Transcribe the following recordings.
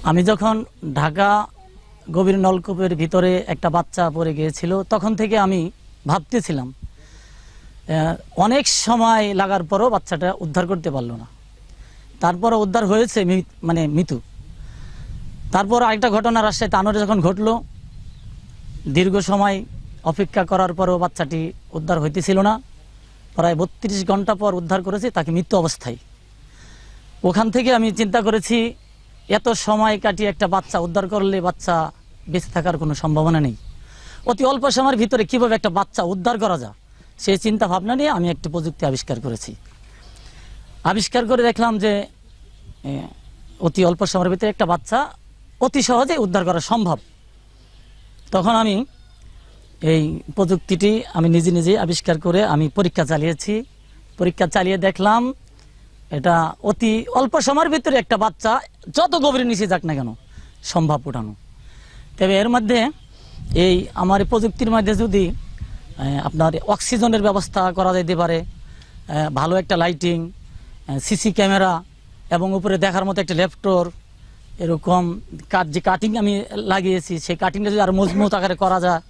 আমি যখন ঢাকা গভীর নলকূপের ভিতরে একটা বাচ্চা পড়ে গিয়েছিল, তখন থেকে আমি ভাবতেছিলাম অনেক সময় লাগার পরও বাচ্চাটা উদ্ধার করতে পারলো না। তারপরও উদ্ধার হয়েছে, মানে মৃত্যু। তারপর আরেকটা ঘটনা রাজশাহী তানোরে যখন ঘটলো, দীর্ঘ সময় অপেক্ষা করার পরও বাচ্চাটি উদ্ধার হইতেছিল না। প্রায় 32 ঘন্টা পর উদ্ধার করেছি তাকে মৃত্যু অবস্থায়। ওখান থেকে আমি চিন্তা করেছি, এত সময় কাটিয়ে একটা বাচ্চা উদ্ধার করলে বাচ্চা বেঁচে থাকার কোনো সম্ভাবনা নেই। অতি অল্প সময়ের ভিতরে কীভাবে একটা বাচ্চা উদ্ধার করা যায়, সেই চিন্তা ভাবনা নিয়ে আমি একটি প্রযুক্তি আবিষ্কার করেছি। আবিষ্কার করে দেখলাম যে অতি অল্প সময়ের ভিতরে একটা বাচ্চা অতি সহজে উদ্ধার করা সম্ভব। তখন আমি এই প্রযুক্তিটি আমি নিজে আবিষ্কার করে আমি পরীক্ষা চালিয়েছি। পরীক্ষা চালিয়ে দেখলাম এটা অতি অল্প সময়ের ভিতরে একটা বাচ্চা যত গভীরে নিচে যাক না কেন সম্ভব উঠানো। তবে এর মধ্যে এই আমার প্রযুক্তির মধ্যে যদি আপনার অক্সিজেনের ব্যবস্থা করা যেতে পারে, ভালো একটা লাইটিং, সিসি ক্যামেরা এবং উপরে দেখার মতো একটা ল্যাপটপ, এরকম যে কাটিং আমি লাগিয়েছি সেই কাটিংটা যদি আরও মজবুত আকারে করা যায়,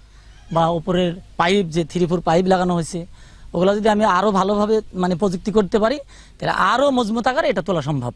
বা উপরের পাইপ যে 3-4 পাইপ লাগানো হয়েছে ওগুলো যদি আমি আরও ভালোভাবে মানে প্রযুক্তি করতে পারি, তাহলে আরও মজবুত আকারে এটা তোলা সম্ভব।